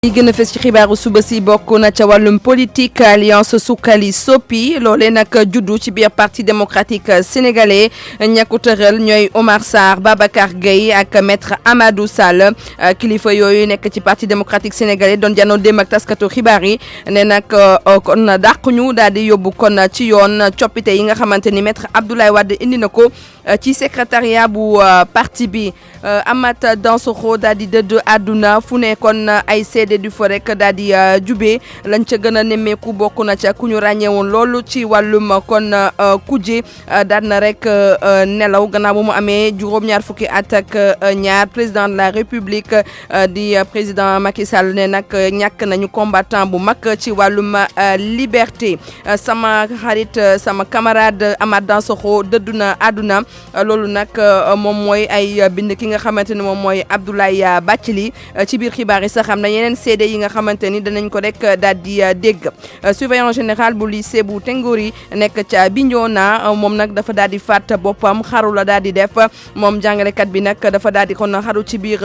li gën a fës ci xibaaru suba si bokk na ca wàllum politique alliance Suxali Soppi loolee nag juddu ci biir parti démocratique sénégalais ñàkku tëral ñooy Omar Sarr Babacar Gueye ak maître Amadou Sall kilifa yooyu nekk ci parti démocratique sénégalais doon janoo démb ak taskatu xibaar yi ne nag kon dàq ñu daal di yóbbu kon ci yoon coppite yi nga xamante ni maître Abdoulaye Wade indi na ko ci secrétariat bu parti bi Amath Dansokho daal di dëdd àdduna fu ne kon ay seede du fa rek daal di jubee lañ ca gën a nemmeeku bokk na ca ku ñu ràññeewoon loolu ci wàllum kon kuje daal na rek nelaw gannaaw bu mu amee juróom-ñaar fukki at ak ñaar président de la république di président Macky Sall ne nag ñàkk nañu combattant bu mag ci wàllum liberté sama xarit sama camarade Amath Dansokho dëddu na àdduna loolu nag moom mooy ay bind ki nga xamante ne moom mooy Abdoulaye Bathily ci biir xibaar yi sax xam na yeneen seede yi nga xamante ni danañ ko rek daal di dégg surveillant général bu lycée bu Tengori nekk ca Bignona moom nag dafa daal di faat boppam xaru la daal di def moom jàngalekat bi nag dafa daal di kon xaru ci biir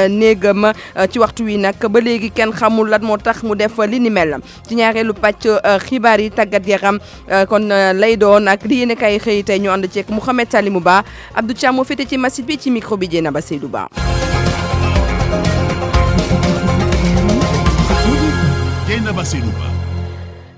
néegam ci waxtu wi nag ba léegi kenn xamul lan moo tax mu def li ni mel ci ñaareelu pàcc xibaar yi tàggat yaram kon lay doon ak li yéen a kay xëy tey ñu ànd ceeg Mouhamed Salimou Ba Abdou Thiam moo féete ci machine bi ci micro bi Diena Ba Seydou Ba.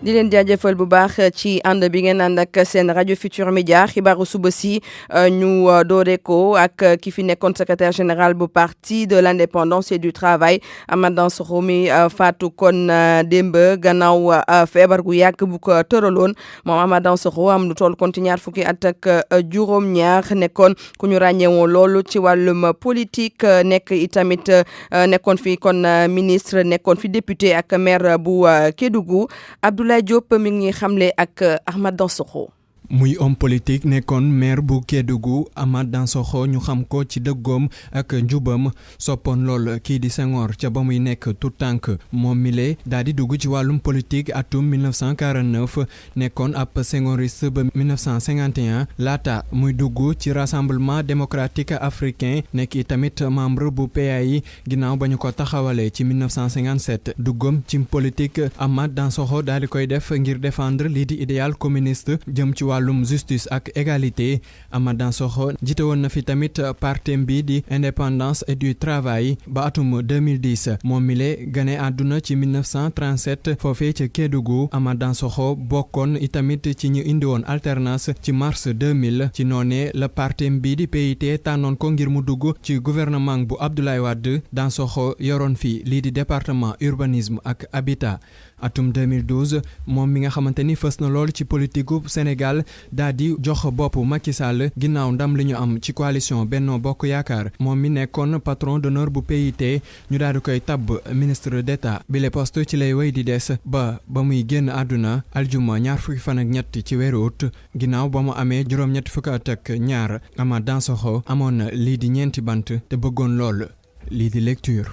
di leen jaajëfal bu baax ci ànd bi ngeen ànd ak seen rajo Futur Média xibaaru suba si ñu doore ko ak ki fi nekkoon secrétaire général bu parti de l'indépendance et du travail Amath Dansokho mi faatu kon démb gannaaw feebar gu yàgg bu ko tëraloon moom Amath Dansokho am lu toll kon ci ñaar fukki at ak juróom-ñaar nekkoon ku ñu ràññeewoo loolu ci wàllum politique nekk itamit nekkoon fi kon ministre nekkoon fi député ak maire bu Kédougou Abdoulaye Diop mi ngi xamle ak Amath Dansokho. muy homme politique nekkoon maire bu Kédougou Amath Dansokho ñu xam ko ci dëggoom ak njubam soppoon lool kii di Senghor ca ba muy nekk tout tànk moom mile daal di dugg ci wàllum politique atum 1949 nekkoon ab senghoriste ba 1951 laata muy dugg ci rassemblement démocratique africain nekk itamit membre bu PAI ginnaaw ba ñu ko taxawalee ci 1957 duggam ci politique Amath Dansokho daal di koy def ngir défendre lii di idéal communiste jëm ci wàllum justice ak égalité Amath Dansokho jiite woon na fi tamit partem bi di indépendance et du travail ba atum 2010 moom mile gane àdduna ci 1937 foofee ca Kédougou Amath Dansokho bokkoon itamit ci ñu indi woon alternance ci mars 2000 ci noonee la partem bi di PIT tànnoon ko ngir mu dugg ci gouvernement bu Abdoulaye Wade Dansokho yoroon fi lii di département urbanisme ak habitat atum 2012 moom mi nga xamante ni fës na lool ci politique gu Sénégal daal di jox bopp Macky Sall ginnaaw ndam li ñu am ci coalition Benno Bokk Yaakaar moom mi nekkoon patron d'honneur bu PIT ñu daal di koy tabb ministre d'État bi le poste ci lay wéy di des ba muy génn àdduna aljuma ñaar fukki fan ak ñett ci weeru août ginnaaw ba mu amee juróom-ñetti fukki at ak ñaar Amath Dansokho amoon na lii di ñeenti bant te bëggoon lool lii di lecture.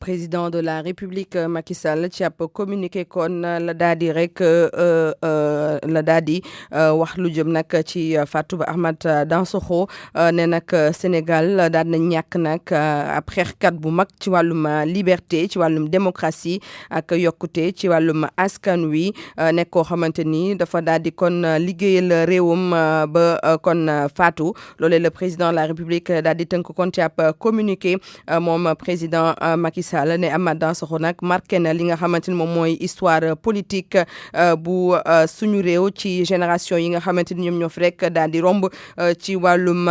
président de la République Macky Sall ci ab communiqué kon la daal di rek la daal di wax lu jëm nag ci faatu ba Amath Dansokho ne nag Sénégal daal na ñàkk nag ab xeexkat bu mag ci wàllum liberté ci wàllum démocratie ak yokkute ci wàllum askan wi nekk koo xamante ni dafa daal di kon liggéeyal réewum ba kon faatu loolee le président de la République daal di tënk kon ci ab communiqué moom président Macky Sall ne Amath Dansokho nag marqué na li nga xamante ni moom mooy histoire politique bu suñu réew ci génération yi nga xamante ni ñoom ñoo fi rek daal di romb ci wàllum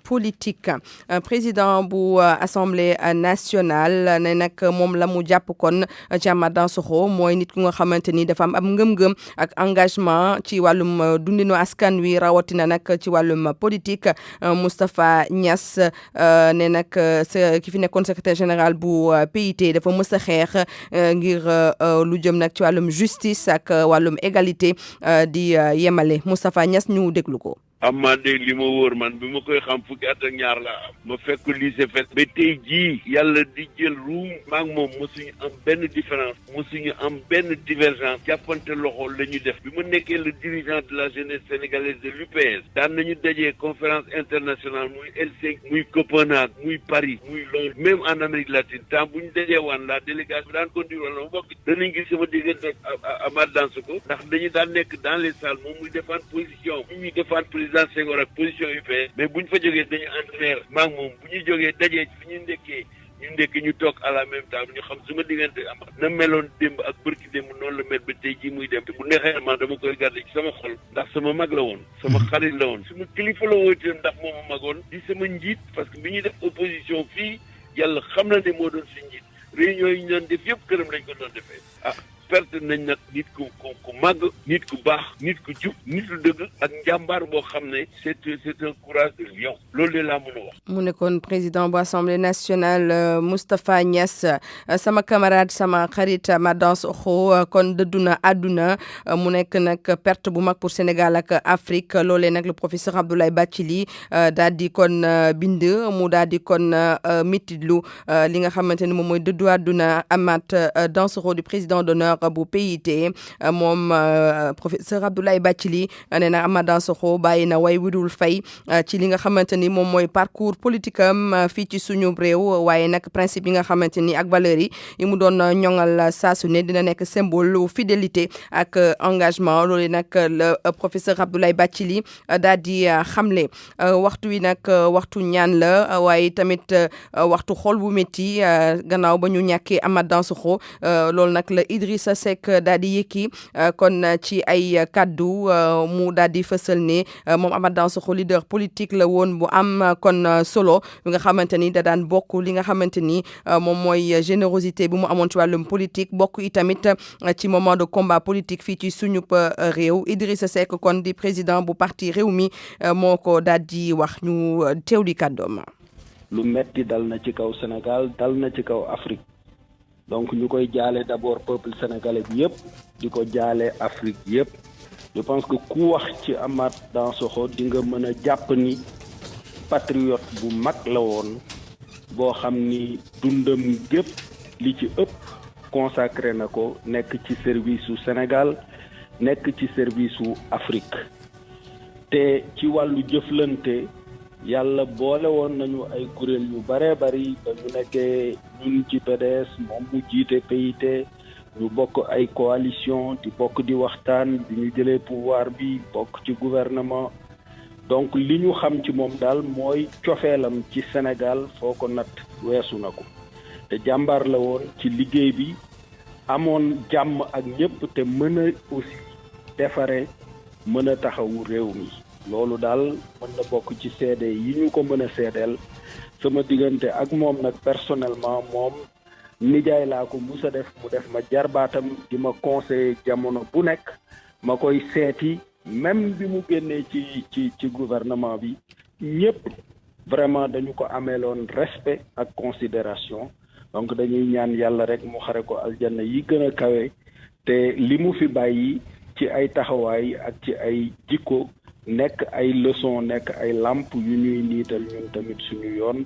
politique président bu assemblée nationale ne nag moom la mu jàpp kon ci Amath Dansokho mooy nit ku nga xamante ni dafa am ngëm-ngëm ak engagement ci wàllum dundinu askan wi rawatina nag ci wàllum politique Moustapha Niass ne nag ki fi nekkoon secrétaire général bu PIT dafa mës a xeex ngir lu jëm nag ci wàllum justice ak wàllum égalité di yemale Moustapha Niass ñu déglu ko. Amath de li ma wóor man bi ma koy xam fukki at ak ñaar laa am ma fekk lycée fet ba tey jii yàlla di jël ruum maag moom mosuñu am benn différence mosuñu am benn divergence jàppante loxo la ñu def bi ma nekkee le dirigeant de la jeunesse sénégalaise de l'UPS daan nañu dajee conférence internationale muy Helsinki muy Copenhague muy Paris muy Londres même en Amérique latine temps bu ñu dajee waan la délégation bi daan conduire wala mbokk danañ gis sama diggante ak Amath Dansokho ndax dañu daan nekk dans les salles moom muy défendre position ñuy défendre président Senghor ak position UPS mais bu ñu fa jógee dañu entraîner maa ngi moom bu ñu jógee dajee fi ñu ndekkee ñu toog à la même temps ñu xam suma diggante Amath na meloon démb ak bërki démb noonu la mel ba tey jii muy dem bu neexee man dama koy garder ci sama xol ndax sama mag la woon sama xarit la woon suma kilifa la woon itam ndax moo ma magoon di sama njiit parce que bi ñuy def opposition fii yàlla xam na ne moo doon si njiit réunion yi ñu doon def yëpp këram lañ ko doon defee perte nañ nag nit ku màgg nit ku baax nit ku jub nit ku dëgg ak njàmbaar boo xam ne c'est un courage de lion loolu de laa mën a wax. mu nekkoon président bu assemblée nationale Moustapha Niasse sama camarade sama xarit Amath Dansokho kon dëddu na àdduna mu nekk nag perte bu mag pour Sénégal ak Afrique loolee nag le professeur Abdoulaye Bathily daal di kon bind mu daal di kon mitidlu li nga xamante ni moom mooy dëddu àdduna Amath Dansokho du président d'honneur bu PIT moom professeur Abdoulaye Bathily nee na Amath Dansokho bàyyi na way wudul fay ci li nga xamante ni moom mooy parcours politique am fii ci suñu réew waaye nag principe yi nga xamante ni ak valeurs yi mu doon ñoŋal saa su ne dina nekk symbole fidélité ak engagement loolu nag le professeur Abdoulaye Bathily daal di xamle waxtu wi nag waxtu ñaan la waaye tamit waxtu xol bu métti gannaaw ba ñu ñàkkee Amath Dansokho loolu nag la Idrissa Seck daal di yëkki kon ci ay kaddu mu daal di fësal ne moom Amath Dansokho leader politique la woon bu am kon solo bi nga xamante ni da daan bokk li nga xamante ni moom mooy générosité bi mu amoon ci wàllum politique bokk itamit ci moment de combat politique fii ci suñu réew Idrissa Seck kon di président bu parti Rewmi moo ko daal di wax ñu teewli kàddoom. lu metti dal na ci kaw Sénégal dal na ci kaw Afrique. donc ñu koy jaale d'abord peuple sénégalais bi yëpp di ko jaale Afrique yëpp je pense que ku wax ci Amath Dansokho di nga mën a jàpp ni patriote bu mag la woon boo xam ni dundam gépp li ci ëpp consacré na ko nekk ci service su Sénégal nekk ci service su Afrique te ci wàllu jëflante yàlla boole woon nañu ay kuréel yu bare bari ba ñu nekkee ñun ci PDS moom mu jiite PIT ñu bokk ay coalition di bokk di waxtaan bi ñu jëlee pouvoir bi bokk ci gouvernement donc li ñu xam ci moom daal mooy cofeelam ci Sénégal foo ko natt weesu na ko te jàmbaar la woon ci liggéey bi amoon jàmm ak ñëpp te mën a aussi defare mën a taxawu réew mi loolu daal mën na bokk ci seede yi ñu ko mën a seedeel sama diggante ak moom nag personnellement moom nijaay laa ko musa def mu def ma jarbaatam di ma conseiller jamono bu nekk ma koy seeti même bi mu génnee ci gouvernement bi ñëpp vraiment dañu ko ameeloon respect ak considération donc dañuy ñaan yàlla rek mu xare ko aljanna yi gën a kawe te li mu fi bàyyi ci ay taxawaay ak ci ay jikko nekk ay leçon nekk ay lamp yu ñuy niital ñun tamit suñu yoon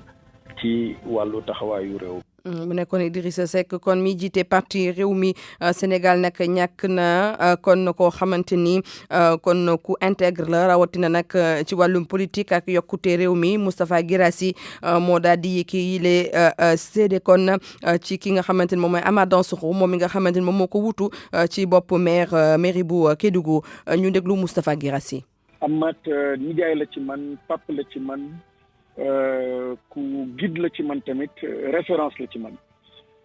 ci wàllu taxawaayu réew. mu nekkoon Idrissa Seck kon mi jiite parti Rewmi Sénégal nag ñàkk na kon koo xamante ni kon ku intègre la rawatina nag ci wàllum politique ak yokkute réew mi Moustapha Guirassy moo daal di yëkki yile seede kon ci ki nga xamante ni moom mooy Amath Dansokho moom mi nga xamante ni moom moo ko wutu ci bopp mairie bu Kédougou ñu déglu Moustapha Guirassy. Amath nijaay la ci man pap la ci man ku guide la ci man tamit référence la ci man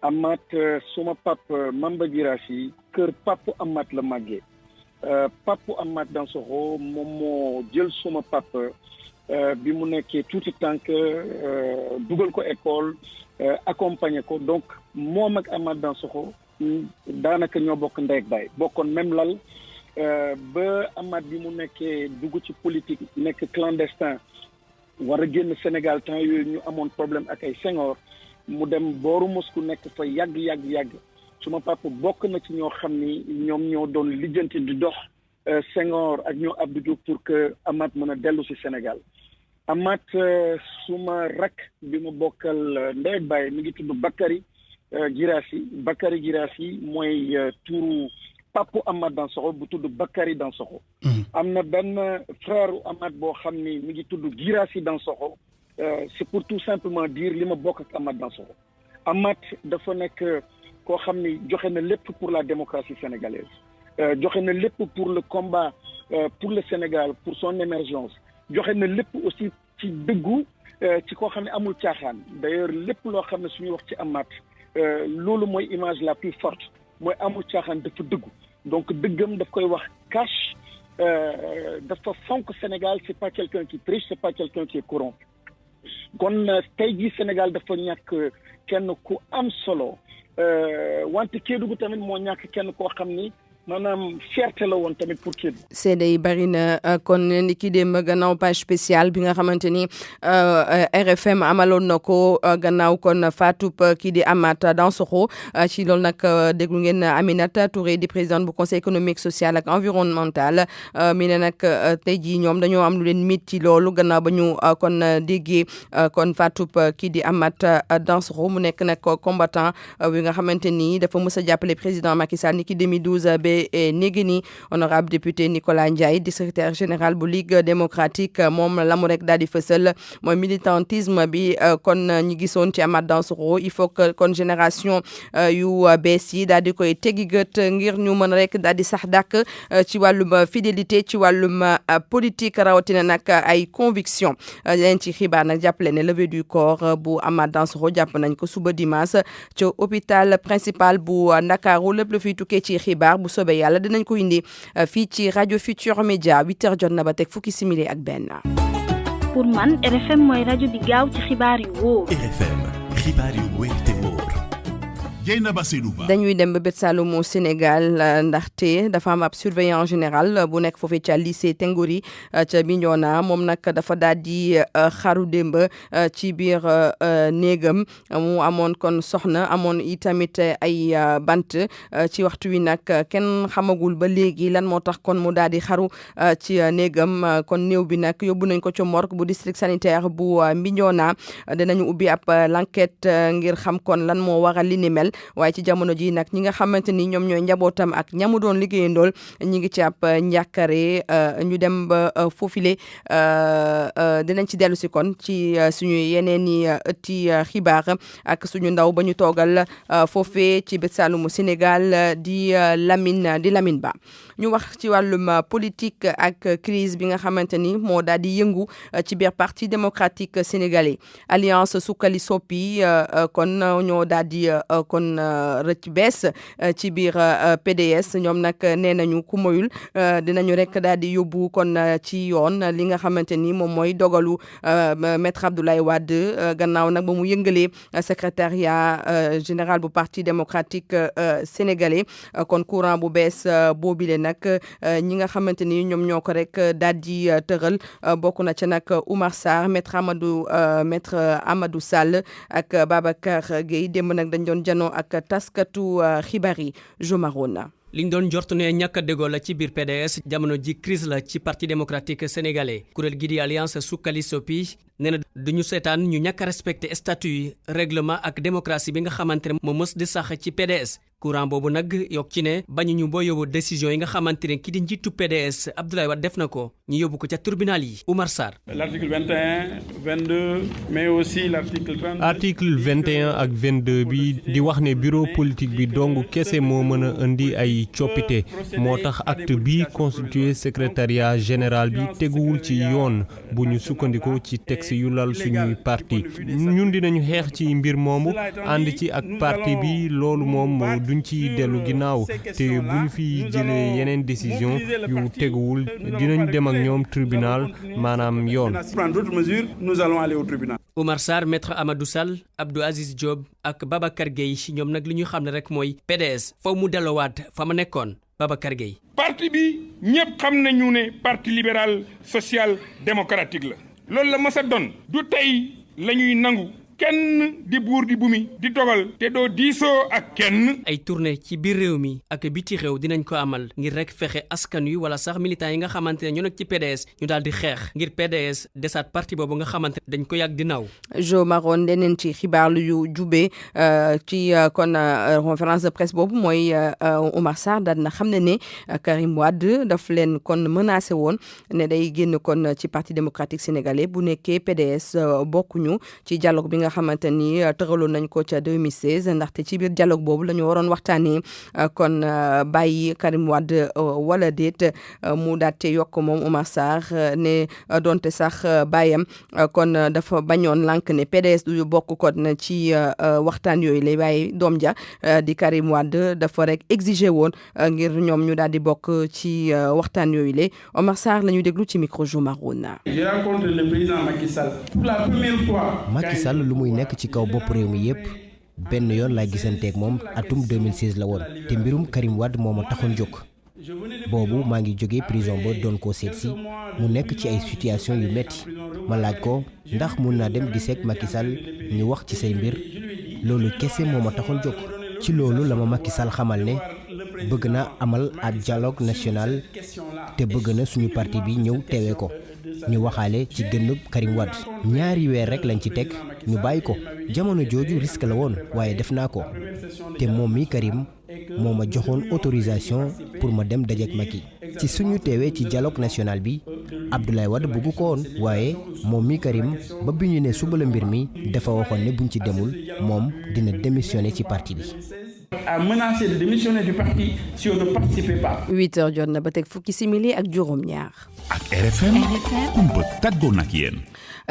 Amath suma pap Mamba Guirassy kër pap Amath la màggee pap Amath Dansokho moom moo jël suma pap bi mu nekkee tuuti tànk dugal ko école accompagner ko donc moom ak Amath Dansokho daanaka ñoo bokk ndey ak baay bokkoon même lal ba Amath bi mu nekkee dugg ci politique nekk clandestin war a génn Sénégal temps yooyu ñu amoon problème ak ay Senghor mu dem booru Moscou nekk fa yàgg suma papa bokk na ci ñoo xam ni ñoom ñoo doon lijjanti di dox Senghor ak ñoo Abdou Diouf pour que Amath mën a dellu si Sénégal Amath suma rak bi ma bokkal ndey ak baay mi ngi tudd Bakary Guirassy mooy turu papu Amath Dansokho bu tudd Bakary Dansokho am na benn frère Amath boo xam ni mi ngi tudd Guirassy Dansokho c'est pour tout simplement dire li ma bokk ak Amath Dansokho Amath dafa nekk koo xam ni joxe na lépp pour la démocratie sénégalaise joxe na lépp pour le combat pour le Sénégal pour son émergence joxe na lépp aussi ci dëggu ci koo xam ne amul caaxaan d'ailleurs lépp loo xam ne suñuy wax ci Amath loolu mooy image la plus forte mooy amul caaxaan dafa dëggu donc dëggam daf koy wax cash dafa fonk Sénégal c'est pas quelqu'un qui triche c'est pas quelqu'un qui est corrompu kon tey jii Sénégal dafa ñàkk kenn ku am solo wante Kédougou tamit moo ñàkk kenn koo xam ni maanaam fierté la woon tamit pour Kédougou. seede yi bari na kon ni ki dem gannaaw page spéciale bi nga xamante ni RFM amaloon na ko gannaaw kon faatub kii di Amath Dansokho ci loolu nag déglu ngeen Aminata Touré di présidente bu conseil économique social ak environnemental mi ne nag tey jii ñoom dañoo am lu leen mit ci loolu gannaaw ba ñu kon déggee kon faatub kii di Amath Dansokho mu nekk nag combattant wi nga xamante ni dafa mës a jàppale président Macky Sall ni ki 2012 Négéni honorable député Nicolas Ndiaye di secrétaire général bu Ligue démocratique moom la mu rek daal di fësal mooy militantisme bi kon ñu gisoon ci Amath Dansokho il faut que kon génération yu bees yi daal di koy tegi gët ngir ñu mën rek daal di sax dàkk ci wàllum fidélité ci wàllum politique rawatina nag ay conviction leen ci xibaar nag jàppale ne levée du corps bu Amath Dansokho jàpp nañ ko suba dimanche ci hôpital principal bu Ndakaaru lépp lu fiy tukkee ci xibaar bu soobee yàlla dinañ ko indi fii ci rajo Futur Média 8h jot na ba teg fukki simili ak benn. pour man RFM mooy rajo bi gaaw ci xibaar yu wóor. RFM xibaar yu wóor te wóor. dañuy dem ba bët Saloum Sénégal ndaxte dafa am ab surveillant général bu nekk foofee ca lycée Tengori ca Bignona moom nag dafa daal di xaru démb ci biir néegam mu amoon kon soxna amoon itamit ay bant ci waxtu wi nag kenn xamagul ba léegi lan moo tax kon mu daal di xaru ci néegam kon néew bi nag yóbbu nañ ko ca morgue bu district sanitaire bu Bignona dinañu ubbi ab l'enquête ngir xam kon lan moo waral li ni mel. waaye ci jamono ji nag ñi nga xamante ni ñoom ñooy njabootam ak ñamu doon liggéeyandool ñi ngi ci ab njàkkare ñu dem ba foofile dinañ ci dellu si kon ci suñu yeneen i ëtti xibaar ak suñu ndaw ba ñu toogal foofee ci bët Saloum Sénégal di Lamine Ba ñu wax ci wàllum politique ak crise bi nga xamante ni moo daal di yëngu ci biir parti démocratique sénégalais alliance Sukkali Soppi kon ñoo daal di kon rëcc bees ci biir PDS ñoom nag nee nañu ku moyul dinañu rek daal di yóbbu kon ci yoon li nga xamante ni moom mooy dogalu maître Abdoulaye Wade gannaaw nag ba mu yëngalee secrétariat général bu parti démocratique sénégalais kon courant bu bees boobile nag ñi nga xamante ni ñoom ñoo ko rek daal di tëral bokk na ca nag Oumar Sarr maître Amadou Sall ak Babacar Gueye démb nag dañ doon janoo ak taskatu xibaar yi Jomarona. liñ doon jort ne ñàkk a déggoo la ci biir PDS jamono ji crise la ci parti démocratique sénégalais kuréel gi di alliance Sukkali Soppi nee na duñu seetaan ñu ñàkk a respecté statut yi règlement ak démocratie bi nga xamante ne moo mës di sax ci PDS. courant boobu nag yokk ci ne bañu ñu boo yóbbu décision yi nga xamante ne ki di njiitu PDS Abdoulaye Wade def na ko ñu yóbbu ko ca tribunal yi Oumar Sarr. l'article 21 22 mais aussi l'article 30. article 21 ak 22 bi di wax ne bureau politique bi dong kese moo mën a indi ay coppite moo tax acte bi constitué secrétariat général bi teguwul ci yoon bu ñu sukkandikoo ci texte yu lal suñuy parti ñun dinañu xeex ci mbir moomu ànd ci ak parti bi loolu moom duñ ci dellu ginnaaw te bu ñu fi jëlee yeneen décision yu teguwul dinañ dem ak ñoom tribunal maanaam yoon. Oumar Sarr maître Amadou Sall Abdou Aziz Diop ak Babacar Gueye ñoom nag li ñu xam ne rek mooy PDS faw mu delluwaat fa ma nekkoon Babacar Gueye. parti bi ñëpp xam nañu ne parti libéral social démocratique la loolu la mës a doon du tey la ñuy nangu kenn di buur di bumi di dogal te doo diisoo ak kenn. ay tournée ci biir réew mi ak biti réew dinañ ko amal ngir rek fexe askan wi wala sax militants yi nga xamante ne ñoo nekk ci PDS ñu daal di xeex ngir PDS desaat parti boobu nga xamante ne dañ ko yàgg di naw. Jo Maron leneen ci xibaar yu jubee ci kon conférence de presse boobu mooy Omar Sarr daal na xam ne Karim Wade daf leen kon menacé woon ne day génn kon ci parti démocratique sénégalais bu nekkee PDS bokkuñu ci dialogue bi nga xamante ni tëraloon nañ ko ca 2016 ndaxte ci biir dialogue boobu la ñu waroon waxtaanee kon bàyyi Karim Wade wala déet mu daate yokk moom Omar Sarr ne donte sax bàyyam kon dafa bañoon lànk ne PDS du bokk kon ci waxtaan yooyu lay waaye doom ja di Karim Wade dafa rek exiger woon ngir ñoom ñu daal di bokk ci waxtaan yooyu la Omar Sarr la ñu déglu ci micro Jo Maroon. J'ai rencontré le président Macky Sall pour la première fois. Macky Sall lu muy nekk ci kaw bopp réew mi yépp benn yoon laay gisanteeg moom atum 2016 la woon te mbirum Karim Wade moo ma taxoon jóg boobu maa ngi jóge prison ba doon koo seet si mu nekk ci ay situation yu metti ma laaj ko ndax mun naa dem giseeg Macky Sall ñu wax ci say mbir loolu kese moo ma taxoon jóg ci loolu la ma Macky Sall xamal ne bëgg na amal ab dialogue national te bëgg na suñu parti bi ñëw teewee ko ñu waxaale ci gënnub Karim Wade ñaari weer rek lañ ci teg ñu bàyyi ko jamono jooju risque la woon waaye def naa ko te moom mi Karim moo ma joxoon autorisation pour ma dem dajeek Macky ci suñu teewee ci dialogue national bi Abdoulaye Wade bëggu ko woon waaye moom mi Karim ba bi ñu ne suba la mbir mi dafa waxoon ne buñ ci demul moom dina démissionner ci parti bi. a menacé de démissionner du parti si on ne participait pas. 8h jot na ba teg fukki simili ak juróom ñaar. ak RFM kumba tàggoon ak yéen.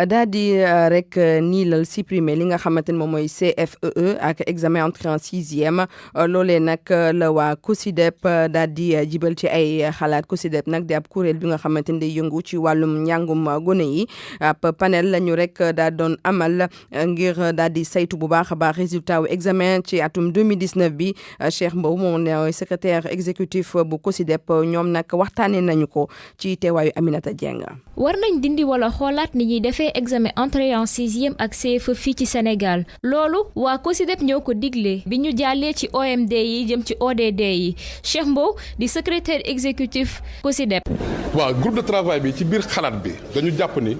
daal di rek niilal supprimer li nga xamante ne moom mooy CFEE ak examen entrée en sixième loolee nag la waa COSYDEP daal di jibal ci ay xalaat COSYDEP nag di ab kuréel bi nga xamante ne day yëngu ci wàllum njàngum gone yi ab panel la ñu rek daal doon amal ngir daal di saytu bu baax a baax résultat wu examen ci atum 2019 bi Cheikh Mbow moom ne secrétaire exécutif bu COSYDEP ñoom nag waxtaanee nañu ko ci teewaayu Aminata Dieng. war nañ dindi wala xoolaat ni ñuy defee examen entrée en sixième ak CFEE fii ci Sénégal loolu waa COSYDEP ñoo ko digle bi ñu jàllee ci OMD yi jëm ci ODD yi Cheikh Mbow di secrétaire exécutif COSYDEP. waaw groupe de travail bi ci biir xalaat bi dañu jàpp ni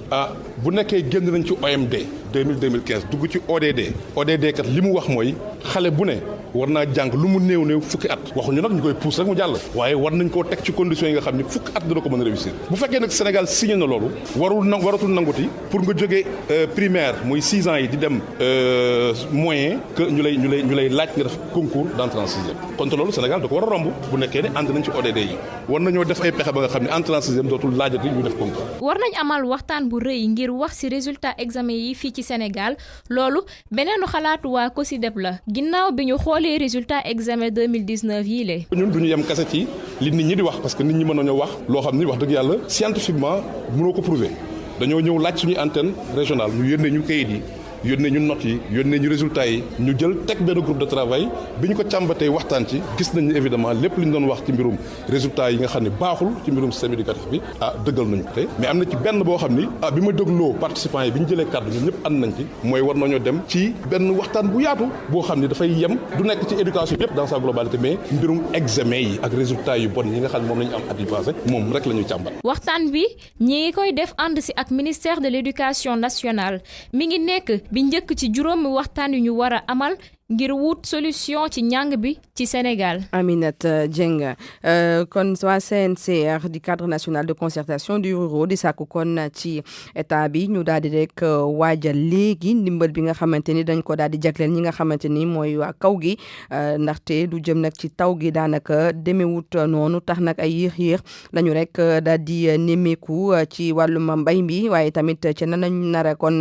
bu nekkee génn nañ ci OMD 2015 dugg ci ODD kat li mu wax mooy xale bu ne war naa jàng lu mu néew fukki at waxuñu nag ñu koy pousse rek mu jàll waaye war nañ koo teg ci conditions yi nga xam ni fukki at dina ko mën a réussir bu fekkee nag Sénégal signé na loolu waratul nanguti pour nga jógee primaire muy 6 ans yi di dem moyen que ñu lay laaj nga def concours d'entrée en sixième kon te loolu Sénégal da ko war a romb bu nekkee ne ànd nañ ci ODD yi war nañoo def ay pexe ba nga xam ne entrée en sixième dootul laajati ñu def concours. war nañ amal waxtaan bu rëy ngir wax ci résultat examen yi fii ci Sénégal loolu beneenu xalaatu waa COSYDEP la ginnaaw bi ñu xoolee résultat examen 2019 yii lée ñun duñu yem kase ci li nit ñi di wax parce que nit ñi mën nañoo wax loo xam ni wax dëgg yàlla scientifiquement mënoo ko prouver dañoo ñëw laaj suñuy antenne régionale ñu yónnee ñu kayit yi yónnee ñu notes yi yónnee ñu résultats yi ñu jël teg benn groupe de travail bi ñu ko càmbatee waxtaan ci gis nañ ni évidemment lépp li ñu doon wax ci mbirum résultats yi nga xam ne baaxul ci mbirum système éducatif bi dëggal nañu ko te mais am na ci benn boo xam ni bi ma dégloo participants yi bi ñu jëlee kàddu ñun ñëpp ànd nañ ci mooy war nañoo dem ci benn waxtaan bu yaatu boo xam ni dafay yem du nekk ci éducation yëpp dans sa globalité mais mbirum examen yi ak résultats yu bon yi nga xam ne moom la ñu am at yi passé moom rek la ñuy càmbat. waxtaan bi ñi ngi koy def ànd si ak ministère de l'éducation nationale mi ngi nekk bi njëkk ci juróomi waxtaan yu ñu war a amal ngir wut solution ci njàng bi ci Sénégal. Aminata Dieng kon waa CNCR di cadre national de concertation du rural di sàkku kon ci état bi ñu daal di rek waajal léegi ndimbal bi nga xamante ni dañ ko daal di jagleel ñi nga xamante ni mooy waa kaw gi ndaxte du jëm nag ci taw gi daanaka demewut noonu tax nag ay yéex lañu rek daal di nemmeeku ci wàllum mbay mi waaye tamit ci nan lañu nar a kon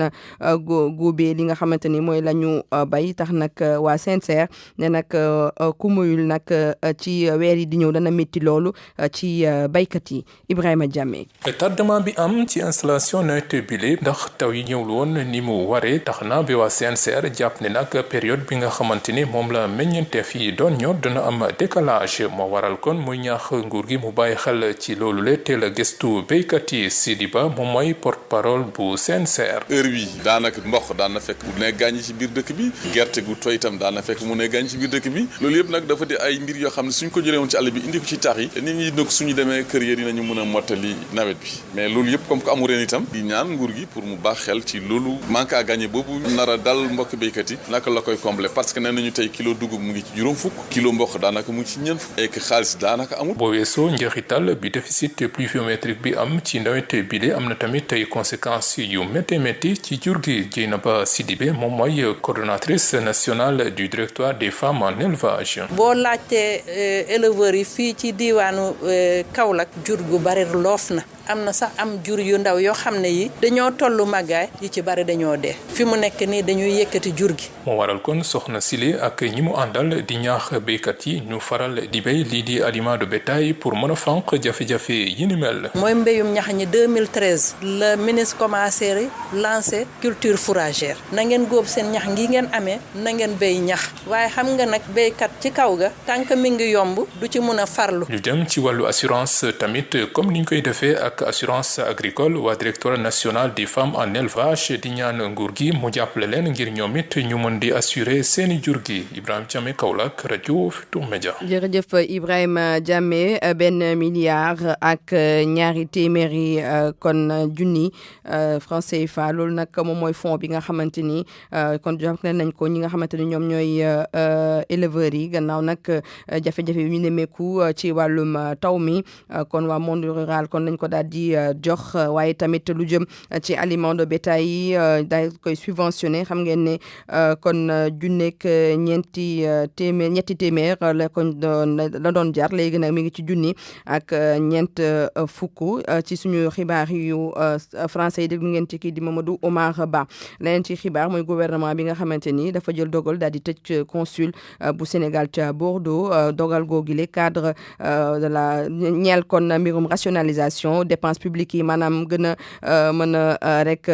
góobee li nga xamante ni mooy la ñu bay tax nag waa CNCR ne nag ku muyul nag ci weer yi di ñëw dana métti loolu ci baykat yi Ibrahima Diamé. tardement bi am ci installation nawet bile ndax taw yi ñëwul woon ni mu waree tax na bi waa CNCR jàpp ne nag période bi nga xamante ni moom la meññeenteef yi doon ñor dana am décalage moo waral kon muy ñaax nguur gi mu bàyyi xel ci loolu le teel a gëstu béykat yi Sidi Ba moom mooy porte-parole bu CNCR. heure bi daanaka mboq daan na fekk mu ne gàññi ci biir dëkk bi gerte gu tooy itam daan na fekk mu ne gàññi ci biir dëkk bi loolu yëpp nag dafa di ay mbir yoo xam ne suñ ko jëlee woon ci àll bi indi ko ci taax yi nit ñi nag suñu demee kër yi dinañu mën a mottali nawet bi mais loolu yëpp comme que amu reen itam di ñaan nguur gi pour mu baax xel ci loolu manque à gagner boobu nar a dal mbokk béykat yi naka la koy combler parce que nee nañu tey kilo dugub mu ngi ci juróom fukk kilo mboq daanaka mu ngi ci ñeent fukk et que xaalis daanaka amul. boo weesoo njeexital bi déficit pluviométrique bi am ci nawet bi de am na tamit ay conséquences yu métti ci jur gi Dieynaba Sidibé moom mooy coordonnatrice nationale du directoire des femmes en élevage. boo laajtee éleveurs yi fii ci diiwaanu Kaolack jur gu bari loof na am na sax am jur yu ndaw yoo xam ne yi dañoo tollu màggaay yi ci bari dañoo dee fi mu nekk nii dañuy yëkkati jur gi. moo waral kon soxna Sile ak ñi mu àndal di ñaax béykat yi ñu faral di béy lii di aliment de bétail pour mën a fànq jafe-jafe yi ni mel. mooy mbéyum ñax ñi 2013 la ministre commencé lancé culture fourragère na ngeen góob seen ñax ngi ngeen amee na ngeen béy ñax waaye xam nga nag béykat ci kaw ga tànk mi ngi yomb du ci mun a farlu. lu jëm ci wàllu assurance tamit comme niñ koy defee ak assurance agricole waa directoire national des femmes en élevage di ñaan nguur gi mu jàppale leen ngir ñoom it ñu mën di assurer seeni jur gi Ibrahima Diamé Kaolack rajo Futurs Médias. jërëjëf Ibrahima Diamé $1 milliard ak ñaari téeméeri kon junni francs CFA loolu nag moom mooy fonds bi nga xamante ni kon jox nañ ko ñi nga xamante ni ñoom ñooy éleveurs yi gannaaw nag jafe-jafe yu ñu nemmeeku ci wàllum taw mi kon waa monde rural kon nañ ko daal di jox waaye tamit lu jëm ci aliment de bétail yi daal koy subventionné xam ngeen ne kon junneeg ñetti téeméer la kon la doon jar léegi nag mi ngi ci junni ak ñeent fukk ci suñu xibaar yu français yi déglu ngeen ci kii di Mamadou Omar Ba leneen ci xibaar mooy gouvernement bi nga xamante ni dafa jël dogal daal di tëj consul bu Sénégal ca Bordeaux dogal googile cadre de la ñeel kon mbirum rationalisation dépense publique yi maanaam gën a mën a rek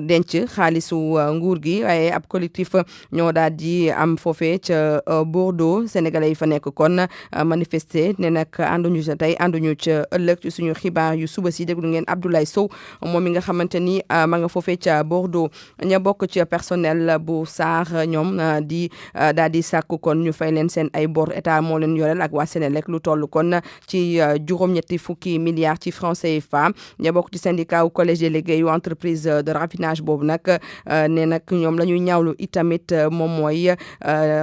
denc xaalisu nguur gi waaye ab collectif ñoo daal di am foofee ca Bordeaux sénégalais yi fa nekk kon manifester ne nag ànduñu ca tey ànduñu ca ëllëg ci suñu xibaar yu suba si déglu ngeen Abdoulaye Sow moom mi nga xamante ni ma nga foofee ca Bordeaux ña bokk ci personnel bu SAR ñoom di daal di sàkku kon ñu fay leen seen ay bor état moo leen yoreel ak waa Sénélec lu toll kon ci juróom-ñetti fukki milliards ci francs CFA ña bokk ci syndicat wu collège délégué yu entreprise de raffinage boobu nag ne nag ñoom la ñuy ñaawlu itamit moom mooy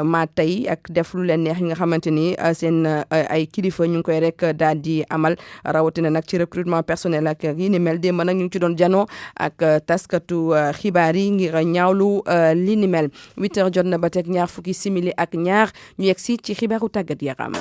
maa tey ak def lu leen neex yi nga xamante ni seen ay kilifa ñu ngi koy rek daal di amal rawatina nag ci recrutement personnel ak yi ni mel démb nag ñu ngi ci doon janoo ak taskatu xibaar yi ngir ñaawlu li ni mel 8h jot na ba teg ñaar fukki simili ak ñaar ñu yegg si ci xibaaru tàggat yaram.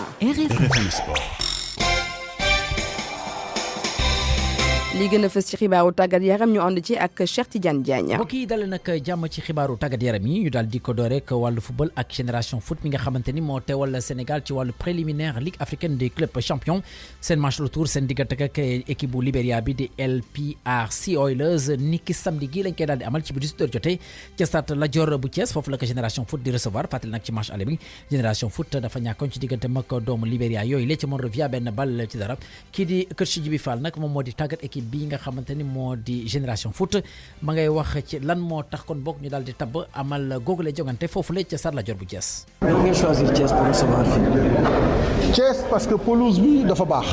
li gën a fës ci xibaaru tàggat yaram ñu ànd ci ak Cheikh Tidiane Diagne. mbokk yi dale nag jàmm ci xibaaru tàggat yaram yi ñu daal di ko door rek wàllu football ak génération foot mi nga xamante ni moo teewal Sénégal ci wàllu préliminaire Ligue africaine des clubs champions seen match retour seen diggante ak équipe bu Libéria bi di LPRC Oilers niki samedi gi lañ koy daal di amal ci bu 18h jotee ca stade Lat Dior bu Thiès foofu la ko génération foot di recevoir fàttali nag ci match aller bi génération foot dafa ñàkkoon ci diggante mag doomu Libéria yooyu la ci Monrovia benn bal ci dara kii di Coach Djibi Fall nag moom moo di tàggat équipe bi nga xamante ni moo di génération foot ma ngay wax ci lan moo tax kon bokk ñu daal di tabb amal googule jongante foofu la ca Stade Lat Dior bu Thiès. ñu ngi choisir Thiès pour recevoir fii. Thiès parce que pelouse bi dafa baax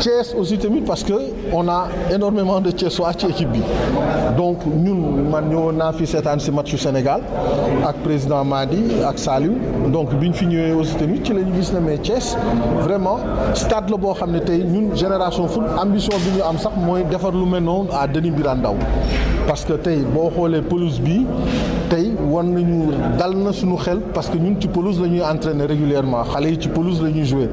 Thiès aussi tamit parce que on a énormément de Thiessois ci équipe bi donc ñun man ñëwoon naa fi seetaan si matchu Sénégal ak président Madi ak Saliou donc biñ fi ñëwee aussi tamit ci la ñu gis ne mais Thiès vraiment stade la boo xam ne tey ñun génération foot ambition bi ñu am sax mooy defar lu mel noonu à Denis Birane Ndao parce que tey boo xoolee pelouse bi tey wan nañu dal na suñu xel parce que ñun ci pelouse la ñuy entraîner régulièrement xale yi ci pelouse la ñuy jouer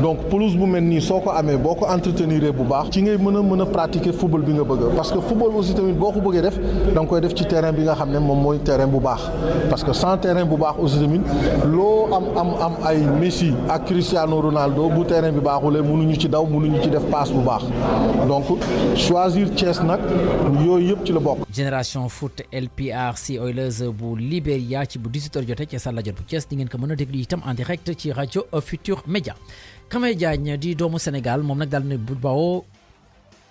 donc pelouse bu mel nii soo ko amee boo ko entretenir bu baax ci ngay mën a pratiquer football bi nga bëgg parce que football aussi tamit boo ko bëggee def da nga koy def ci terrain bi nga xam ne moom mooy terrain bu baax parce que sans terrain bu baax aussi tamit loo am ay Messi ak Cristiano Ronaldo bu terrain bi baaxulee mënuñu ci daw mënuñu ci def passe bu baax donc choisir Thiès nag yooyu yëpp ci la bokk. Génération foot LPRC Oilers bu Libéria ci bu 18h jotee ci Salla Jot bu Thiès di ngeen ko mën a déglu itam en direct ci rajo Futur Média. Kamay Diagne di doomu Sénégal moom nag daal na bu bawoo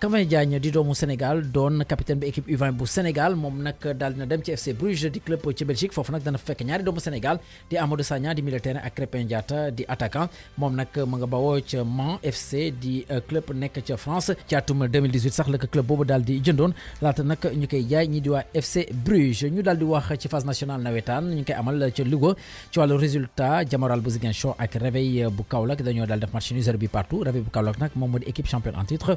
Kamay Diagne di doomu Sénégal doon capitaine bi équipe U20 bu Sénégal moom nag daal dina dem ci FC Bruges di club ci Belgique foofu nag dana fekk ñaari doomu Sénégal di Amadou Sagna di milieu de terrain ak Crépin Diatta di attaquant moom nag mu nga bawoo ca Mans FC di club nekk ca France ci atum 2018 sax la ko club boobu daal di jëndoon laata nag ñu koy jaay ñi di waa FC Bruges ñu daal di wax ci phase nationale nawetaan ñu ngi koy amal ca Louga ci wàllu résultat Diamoral bu Ziguinchor ak Réveil bu Kaolack dañoo daal def match nul 0 partout Réveil bu Kaolack nag moom moo di équipe championne en titre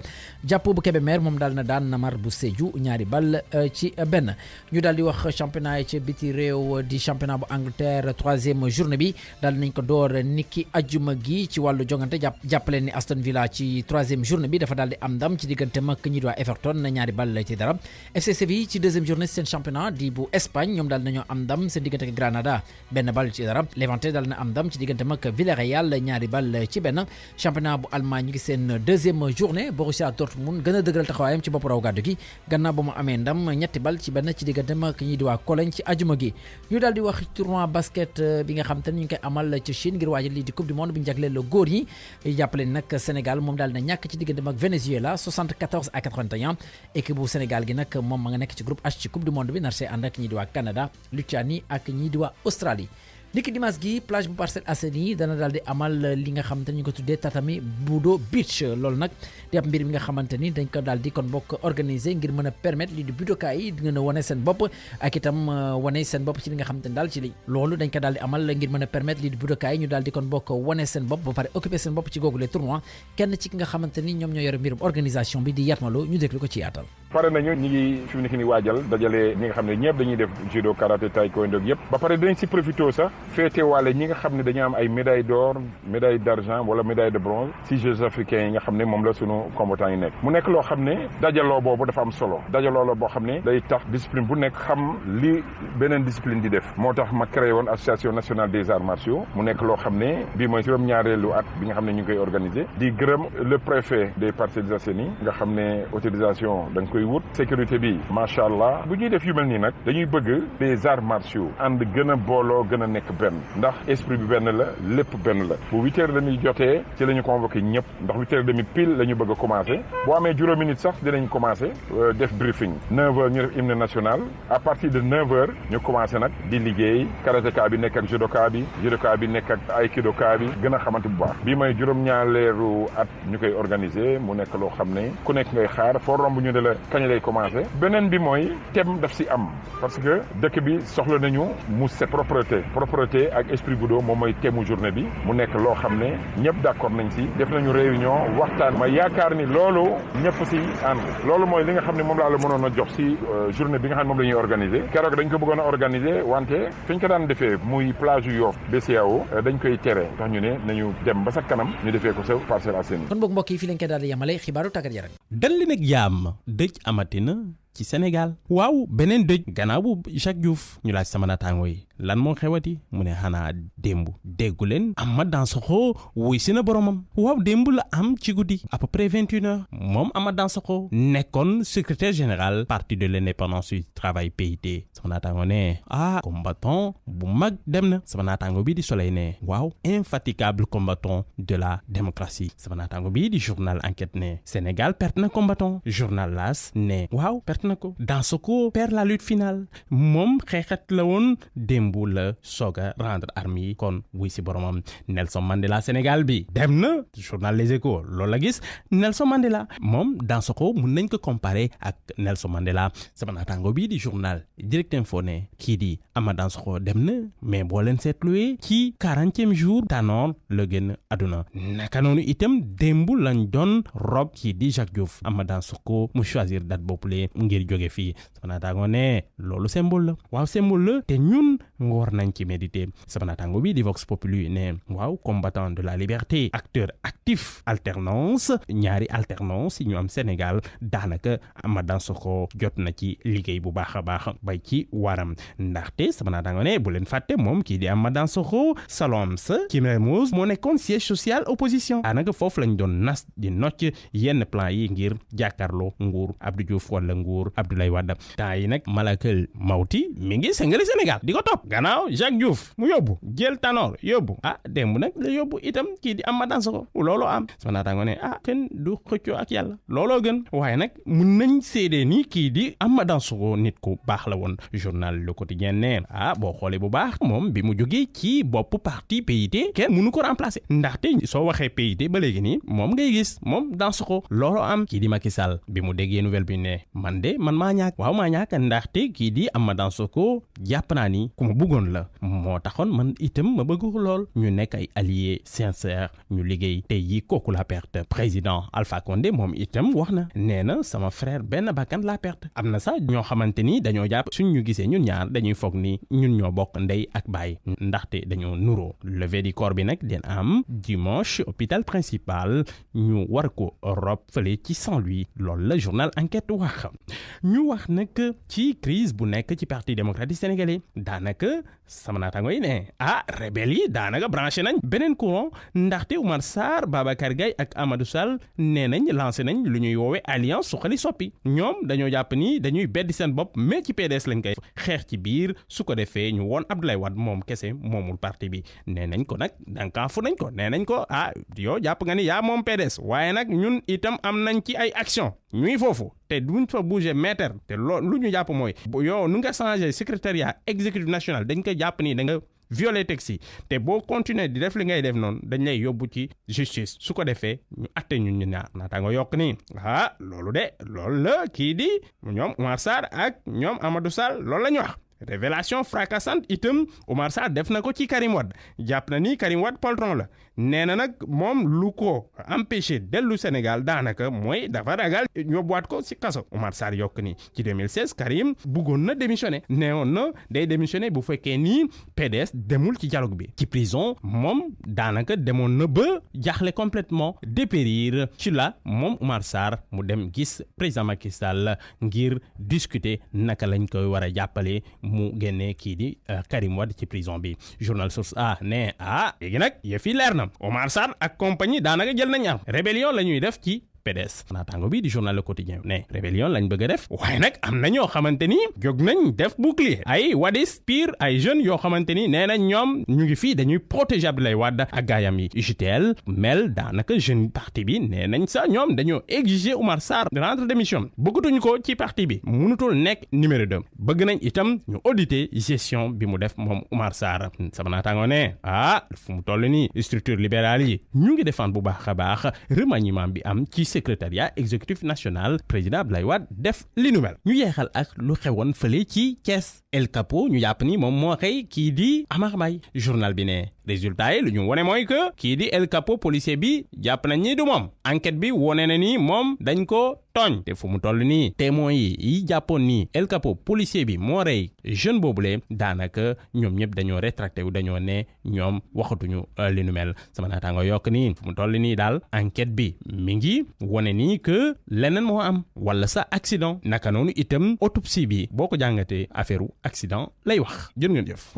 bu Kébémer moom daal na daan Namar bu Sédhiou ñaari bal ci benn ñu daal di wax championnat yi ci biti réew di championnat bu Angleterre 3e journée bi daal nañ ko door niki ajjuma gi ci wàllu jongante jàppale ni Aston Villa ci 3e journée bi dafa daal di am ndam ci diggante mag ñi di waa Everton ñaari bal ci dara FC Séville ci 2e journée seen championnat di bu Espagne ñoom daal nañoo am ndam seen diggante ak Granada benn bal ci dara Levante daal na am ndam ci diggante mag Villarreal ñaari bal ci benn championnat bu Allemagne ñu ngi seen 2e journée Borussia Dortmund gën a dëgëral taxawaayam ci bopp raw gàddu gi gannaaw ba mu amee ndam ñetti bal ci benn ci diggante mag ñi di waa Cologne ci ajuma gi ñu daal di wax tournoi basket bi nga xam te ne ñu ngi koy amal ci Chine ngir waajal lii di coupe du monde bi ñu jagleel góor ñi jàppale nag Sénégal moom daal na ñàkk ci diggante mag Venezuela 74 à 81 équipe bu Sénégal gi nag moom ma nga nekk ci groupe H ci coupe du monde bi nar see ànd ak ñi di waa Canada Lituanie ak ñi di waa Australie niki dimanche gi plage bu Parcelles Assainies dana daal di amal li nga xamante ni ñu ko tuddee tatami Budo Beach loolu nag di ab mbir mi nga xamante ni dañ ko daal di kon bokk organiser ngir mën a permettre lii di budoka yi di ngeen a wane seen bopp ak itam wane seen bopp ci li nga xamante ni daal ci li loolu dañ ko daal di amal ngir mën a permettre lii di budoka yi ñu daal di kon bokk wane seen bopp ba pare occuper seen bopp ci googu les tournois kenn ci ki nga xamante ni ñoom ñoo yore mbirum organisation bi di Yatmaloo ñu déglu ko ci yaatal. pare nañu ñi ngi fi mu nekk ni waajal dajale ñi nga xam ne ñëpp dañuy def judo karaté taekwondo yëpp ba pare dañ si profité sax féete waale ñi nga xam ne dañu am ay médaille d'or médaille d'argent wala médaille de bronze si Jeux africains yi nga xam ne moom la sunu combattants yi nekk mu nekk loo xam ne dajaloo boobu dafa am solo dajaloo la boo xam ne day tax discipline bu nekk xam li beneen discipline di def moo tax ma créé woon association nationale des arts martiaux mu nekk loo xam ne bii mooy juróom-ñaareelu at bi nga xam ne ñu ngi koy organiser di gërëm le préfet des Parcelles Assainies nga xam ne autorisation da nga koy wut sécurité bi macha allah bu ñuy def yu mel nii nag dañuy bëgg des arts martiaux ànd gën a booloo gën a nekk benn ndax esprit bi benn la lépp benn la bu 8h30 jotee ci la ñu convoqué ñëpp ndax 8h30 pile la ñu bëgg a commencé boo amee juróomi minutes sax dinañ commencé def briefing 9h ñu def hymne national à partir de 9h ñu commencé nag di liggéey karatéka bi nekk ak judoka bi nekk ak aikidoka bi gën a xamante bu baax bii mooy juróom-ñaareelu at ñu koy organiser mu nekk loo xam ne ku nekk ngay xaar foo romb ñu ne la kañ lay commencé beneen bi mooy thème daf si am parce que dëkk bi soxla nañu mu set propreté ak esprit budo moom mooy thème mu journée bi mu nekk loo xam ne ñëpp d'accord nañ si def nañu réunion waxtaan ma yaakaar ni loolu ñëpp si ànd loolu mooy li nga xam ne moom laa la mënoon a jox si journée bi nga xam ne moom la ñuy organiser keroog dañ ko bëggoon a organiser wante fi ñu ko daan defee muy plage yu Yoff BCEAO dañ koy tere tax ñu ne nañu dem ba sa kanam ñu defee ko sa Parcelles Assainies. kon boog mbokk yi fi lañ koy daal di yemale xibaaru tàggat yaram. dal li nag jàmm dëj amatina ci Sénégal waaw beneen dëj gannaaw bu Jacques Diouf ñu laaj sama naataango yi lan moo xewati mu ne xanaa démb déggu leen Amath Dansokho wuy si na boromam waaw démb la am ci guddi à peu près 21h moom Amath Dansokho nekkoon secrétaire général parti de l'indépendance du travail PIT sama naataango ne combattant bu mag dem na sama naataango bi di Soleil ne waaw infatigable combattant de la démocratie sama naataango bi di journal Enquête ne Sénégal perte na combattant journal L'As ne waaw perte na ko Dansokho perd la lutte finale moom xeexat la woon démb la soog a rendre armes yi kon wuy si boromam Nelson Mandela Sénégal bi dem na journal Les Échos loolu la gis Nelson Mandela moom Dansokho mun nañ ko comparer ak Nelson Mandela sama naataango bi di journal Direct Info ne kii di Amath Dansokho dem na mais boo leen seetluwee ci 40e jour Tanor la génn àdduna naka noonu itam démb lañ doon rob kii di Jacques Diouf Amath Dansokho mu choisir date boppule ngir ngir jóge fii sama naataango ne loolu symbole la waaw symbole la te ñun war nañ ci méditer sama naataango bi di Vox Populi ne waaw combattant de la liberté acteur actif alternance ñaari alternance yi ñu am Sénégal daanaka Amath Dansokho jot na ci liggéey bu baax a baax bay ci waram ndaxte sama naataango ne bu leen fàtte moom kii di Amath Dansokho salom sa ci Mermoz moo nekkoon siège social opposition daanaka foofu lañ doon nas di nocc yenn plan yi ngir jàkkaarloo nguur Abdou Diouf wala nguur Abdoulaye Wade temps yi nag Malakal Mawti mi ngi sëngali Sénégal di ko topp gannaaw Jacques Diouf mu yóbbu jël Tanor yóbbu démb nag la yóbbu itam kii di Amath Dansokho looloo am sama naataango ne kenn du xëccoo ak yàlla looloo gën waaye nag mun nañ seedee ni kii di Amath Dansokho nit ku baax la woon journal Le Quotidien ne boo xoolee bu baax moom bi mu jógee ci bopp parti PIT kenn mënu ko remplacer ndaxte soo waxee PIT ba léegi nii moom ngay gis moom Dansokho looloo am kii di Macky Sall bi mu déggee nouvelle bi ne man maa ñàkk waaw maa ñàkk ndaxte kii di Amath Dansokho jàpp naa ni ku ma bëggoon la moo taxoon man itam ma bëgg ko lool ñu nekk ay alliés sincères ñu liggéey tey yi kooku la perte président Alpha Condé moom itam wax na nee na sama frère benn bakkan la perte am na sax ñoo xamante ni dañoo jàpp suñ ñu gisee ñun ñaar dañuy foog ni ñun ñoo bokk ndey ak baay ndaxte dañoo nuroo levée du corps bi nag den am dimanche hôpital principal ñu war ko rob fële ci Saint-Louis loolu la journal Enquête wax ñu wax nag ci crise bu nekk ci parti démocratique sénégalais daanaka sama naataango yi ne rebelle yi daanaka branché nañ beneen courant ndaxte Oumar Sarr Babacar Gaye ak Amadou Sall nee nañ lancé nañ lu ñuy woowe alliance Suxali Soppi ñoom dañoo jàpp ni dañuy beddi seen bopp mais ci PDS lañ koy xeex ci biir su ko defee ñu woon Abdoulaye Wade moom kese moomul parti bi nee nañ ko nag dankaafu nañ ko nee nañ ko yow jàpp nga ni yaa moom PDS waaye nag ñun itam am nañ ci ay action ñuy foofu te duñ fa bouger mètre te loolu lu ñu jàpp mooy yow nu nga changé secrétariat exécutif national dañ koy jàpp ni da nga violer texte yi te boo continuer di def li ngay def noonu dañ lay yóbbu ci justice su ko defee ñu atte ñun ñu ñaar naataango yokk nii loolu la kii di ñoom Oumar Sarr ak ñoom Amadou Sall loolu la ñu wax révélation fracassante itam Oumar Sarr def na ko ci Karim Wade jàpp na ni Karim Wade poltron la nee na nag moom lu ko empêché dellu Sénégal daanaka mooy dafa ragal yóbbuwaat ko ci kaso Oumar Sarr yokk ni ci 2016 Karim bëggoon na démissionné neewoon na day démissionné bu fekkee ni PDS demul ci dialogue bi ci prison moom daanaka demoon na ba jaaxle complètement dépérir ci la moom Oumar Sarr mu dem gis président Macky Sall ngir discuter naka lañ koy war a jàppale mu génnee kii di Karim Wade ci prison bi journal Source A ne léegi nag yëf yi leer na Oumar Sarr ak compagnie daanaka jël nañ am rébellion la ñuy def ci PDS naataango bi di journal Le Quotidien ne rébellion lañ bëgg a def waaye nag am na ñoo xamante ni jóg nañ def bouclier ay wadis pire ay jeunes yoo xamante ni nee nañ ñoom ñu ngi fii dañuy protéger Abdoulaye Wade ak gaayam yi UJTL mel daanaka jeune parti bi nee nañ sax ñoom dañoo exiger Oumar Sarr rendre démission bëggatuñ ko ci parti bi mënutul nekk numéro 2 bëgg nañ itam ñu auditer gestion bi mu def moom Oumar Sarr sama naataango ne fu mu toll nii structure libérale yi ñu ngi défendre bu baax a baax remaniement bi am ci secrétariat exécutif national président Abdoulaye Wade def li nu mel ñu yeexal ak lu xewoon fële ci Thiès El Capo ñu jàpp ni moom moo xëy kii di Amar Mbaye journal bi ne résultat yi lu ñu wone mooy que kii di El Capo policier bi jàpp nañ ni du moom enquête bi wone na ni moom dañ ko tooñ te fu mu toll nii témoins yi jàppoon nii El Capo policier bi moo rey jeune boobule daanaka ñoom ñëpp dañoo rétracté wu dañoo ne ñoom waxatuñu li nu mel sama naataango yokk nii fu mu toll nii daal enquête bi mi ngi wone nii que leneen moo am wala sa accident naka noonu itam autopsie bi boo ko jàngatee affaire accident lay wax jërë ngeen jëf